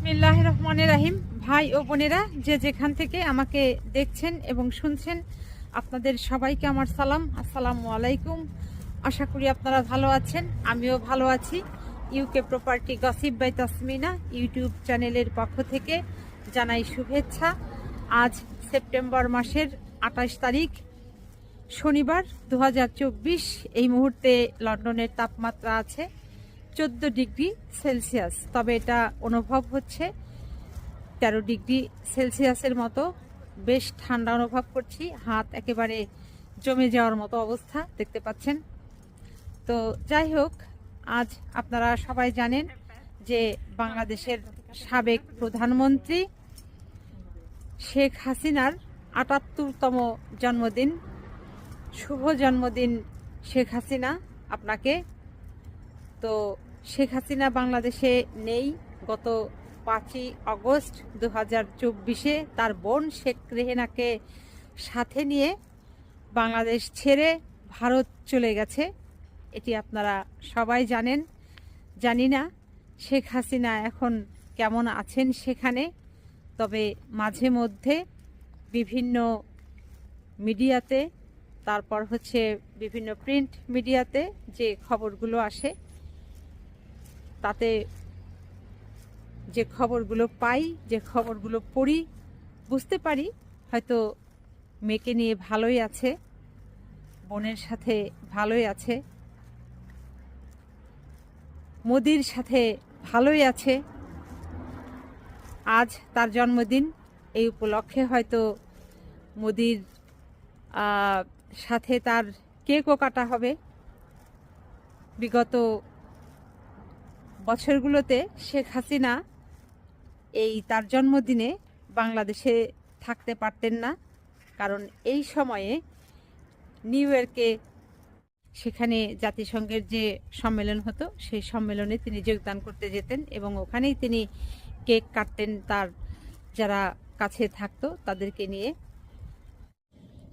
বিসমিল্লাহির রহমানির রহিম। ভাই ও বোনেরা, যে যেখান থেকে আমাকে দেখছেন এবং শুনছেন, আপনাদের সবাইকে আমার সালাম, আসসালামু আলাইকুম। আশা করি আপনারা ভালো আছেন, আমিও ভালো আছি। UK property gossip by Tasmina YouTube চ্যানেলের পক্ষ থেকে জানাই শুভেচ্ছা। আজ সেপ্টেম্বর মাসের 28 তারিখ শনিবার 2024। এই মুহূর্তে লন্ডনের তাপমাত্রা আছে 14 ডিগ্রি সেলসিয়াস, তবে এটা অনুভব হচ্ছে 13 ডিগ্রি সেলসিয়াসের মতো। বেশ ঠান্ডা অনুভব করছি, হাত একেবারে জমে যাওয়ার মতো অবস্থা দেখতে পাচ্ছেন। তো যাই হোক, আজ আপনারা সবাই জানেন যে বাংলাদেশের সাবেক প্রধানমন্ত্রী শেখ হাসিনার 78তম জন্মদিন। শুভ জন্মদিন শেখ হাসিনা আপনাকে। তো শেখ হাসিনা বাংলাদেশে নেই। গত 5ই আগস্ট 2024-এ তার বোন শেখ রেহেনাকে সাথে নিয়ে বাংলাদেশ ছেড়ে ভারত চলে গেছে। এটি আপনারা সবাই জানেন। জানি না শেখ হাসিনা এখন কেমন আছেন সেখানে, তবে মাঝে মধ্যে বিভিন্ন মিডিয়াতে, তারপর হচ্ছে বিভিন্ন প্রিন্ট মিডিয়াতে যে খবরগুলো আসে, তাতে যে খবরগুলো পাই, যে খবরগুলো পড়ি, বুঝতে পারি হয়তো মেয়েকে নিয়ে ভালোই আছে, বোনের সাথে ভালোই আছে, মোদির সাথে ভালোই আছে। আজ তার জন্মদিন, এই উপলক্ষে হয়তো মোদির সাথে তার কেকও কাটা হবে। বিগত বছরগুলোতে শেখ হাসিনা এই তার জন্মদিনে বাংলাদেশে থাকতে পারতেন না, কারণ এই সময়ে নিউ ইয়র্কে সেখানে জাতিসংঘের যে সম্মেলন হতো, সেই সম্মেলনে তিনি যোগদান করতে যেতেন এবং ওখানেই তিনি কেক কাটতেন তার যারা কাছে থাকতো তাদেরকে নিয়ে।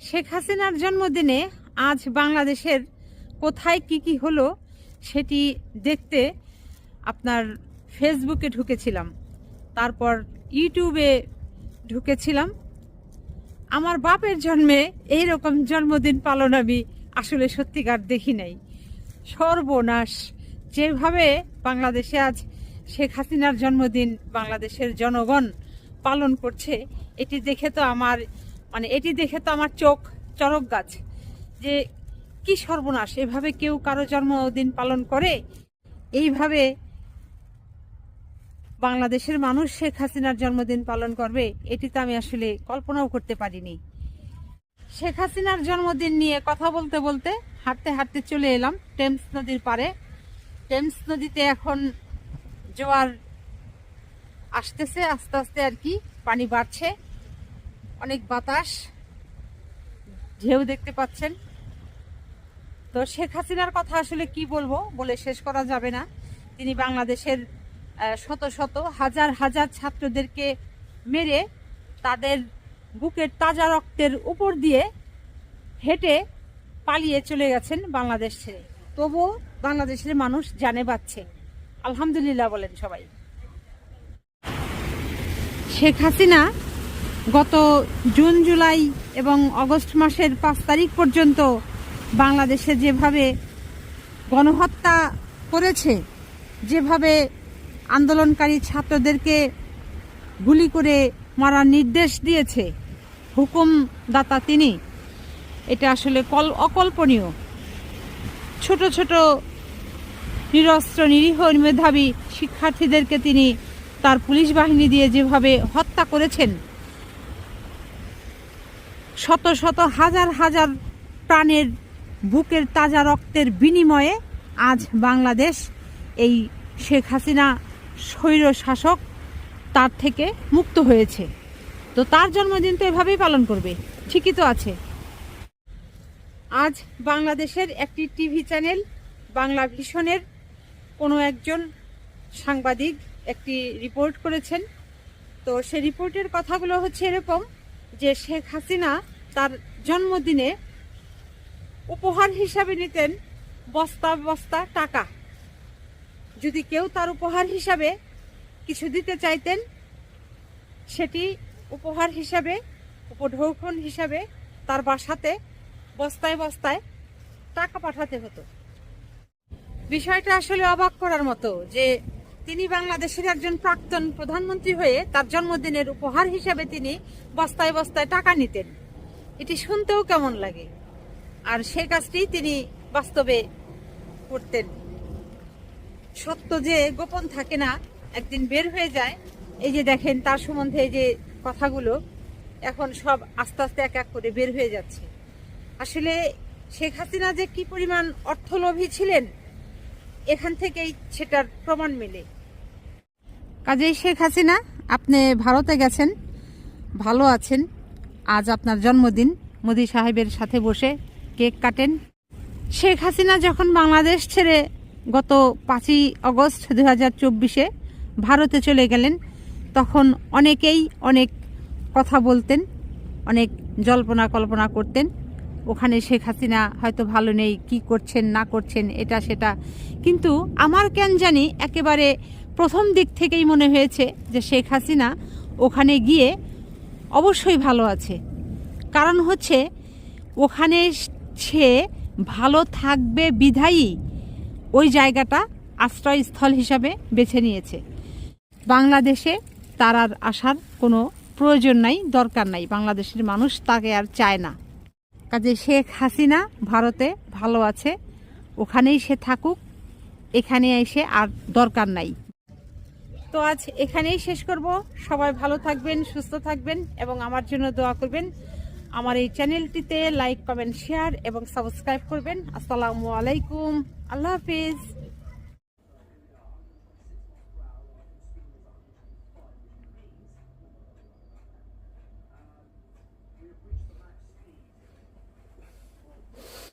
শেখ হাসিনার জন্মদিনে আজ বাংলাদেশের কোথায় কি হলো সেটি দেখতে আপনার ফেসবুকে ঢুকেছিলাম, তারপর ইউটিউবে ঢুকেছিলাম। আমার বাপের জন্মে এইরকম জন্মদিন পালন আমি আসলে সত্যিকার দেখি নাই। সর্বনাশ! যেভাবে বাংলাদেশে আজ শেখ হাসিনার জন্মদিন বাংলাদেশের জনগণ পালন করছে, এটি দেখে তো আমার চোখ চরক গাছ। যে কি সর্বনাশ! এভাবে কেউ কারো জন্মদিন পালন করে? এইভাবে বাংলাদেশের মানুষ শেখ হাসিনার জন্মদিন পালন করবে, এটি তো আমি আসলে কল্পনাও করতে পারিনি। শেখ হাসিনার জন্মদিন নিয়ে কথা বলতে বলতে হাঁটতে হাঁটতে চলে এলাম টেমস নদীর পাড়ে। টেমস নদীতে এখন জোয়ার আসতেছে আস্তে আস্তে, আর কি পানি বাড়ছে, অনেক বাতাস, ঢেউ দেখতে পাচ্ছেন। তো শেখ হাসিনার কথা আসলে কি বলবো, বলে শেষ করা যাবে না। তিনি বাংলাদেশের শত শত হাজার হাজার ছাত্রদেরকে মেরে তাদের বুকের তাজা রক্তের উপর দিয়ে হেঁটে পালিয়ে চলে গেছেন বাংলাদেশ ছেড়ে। তবুও বাংলাদেশের মানুষ জানে বাঁচছে, আলহামদুলিল্লাহ বলেন সবাই। শেখ হাসিনা গত জুন, জুলাই এবং আগস্ট মাসের 5 তারিখ পর্যন্ত বাংলাদেশে যেভাবে গণহত্যা করেছে, যেভাবে আন্দোলনকারী ছাত্রদেরকে গুলি করে মারার নির্দেশ দিয়েছে হুকুমদাতা তিনি, এটা আসলে অকল্পনীয়। ছোট ছোট নিরস্ত্র নিরীহ মেধাবী শিক্ষার্থীদেরকে তিনি তার পুলিশ বাহিনী দিয়ে যেভাবে হত্যা করেছেন, শত শত হাজার হাজার প্রাণের বুকের তাজা রক্তের বিনিময়ে আজ বাংলাদেশ এই শেখ হাসিনা স্বৈর শাসক তার থেকে মুক্ত হয়েছে। তো তার জন্মদিন তো এভাবেই পালন করবে, ঠিকই তো আছে। আজ বাংলাদেশের একটি টিভি চ্যানেল বাংলা ভিশনের কোনো একজন সাংবাদিক একটি রিপোর্ট করেছেন। তো সেই রিপোর্টের কথাগুলো হচ্ছে এরকম যে শেখ হাসিনা তার জন্মদিনে উপহার হিসাবে নিতেন বস্তা বস্তা টাকা। যদি কেউ তার উপহার হিসাবে কিছু দিতে চাইতেন, সেটি উপহার হিসাবে, উপঢৌকন হিসাবে তার বাসাতে বস্তায় বস্তায় টাকা পাঠাতে হতো। বিষয়টা আসলে অবাক করার মতো যে তিনি বাংলাদেশের একজন প্রাক্তন প্রধানমন্ত্রী হয়ে তার জন্মদিনের উপহার হিসাবে তিনি বস্তায় বস্তায় টাকা নিতেন। এটি শুনতেও কেমন লাগে। আর সেই কাজটি তিনি বাস্তবে করতেন। সত্য যে গোপন থাকে না, একদিন বের হয়ে যায়। এই যে দেখেন তার সম্বন্ধে এই যে কথাগুলো এখন সব আস্তে আস্তে এক এক করে বের হয়ে যাচ্ছে। আসলে শেখ হাসিনা যে কি পরিমাণ অর্থলোভী ছিলেন এখান থেকেই সেটার প্রমাণ মেলে। কাজেই শেখ হাসিনা, আপনি ভারতে গেছেন, ভালো আছেন, আজ আপনার জন্মদিন, মোদি সাহেবের সাথে বসে কেক কাটেন। শেখ হাসিনা যখন বাংলাদেশ ছেড়ে গত 5ই আগস্ট 2024 ভারতে চলে গেলেন, তখন অনেকেই অনেক কথা বলতেন, অনেক জল্পনা কল্পনা করতেন। ওখানে শেখ হাসিনা হয়তো ভালো নেই, কি করছেন না করছেন এটা সেটা। কিন্তু আমার কেন জানি একেবারে প্রথম দিক থেকেই মনে হয়েছে যে শেখ হাসিনা ওখানে গিয়ে অবশ্যই ভালো আছে। কারণ হচ্ছে ওখানে সে ভালো থাকবে বিধায়ী ওই জায়গাটা আশ্রয়স্থল হিসাবে বেছে নিয়েছে। বাংলাদেশে তার আর আসার কোনো প্রয়োজন নাই, দরকার নাই। বাংলাদেশের মানুষ তাকে আর চায় না। কাজে শেখ হাসিনা ভারতে ভালো আছে, ওখানেই সে থাকুক, এখানে এসে আর দরকার নাই। তো আজ এখানেই শেষ করব। সবাই ভালো থাকবেন, সুস্থ থাকবেন এবং আমার জন্য দোয়া করবেন। আমার এই চ্যানেলটিতে লাইক, কমেন্ট, শেয়ার এবং সাবস্ক্রাইব করবেন। আসসালামু আলাইকুম, আল্লাহ হাফিজ।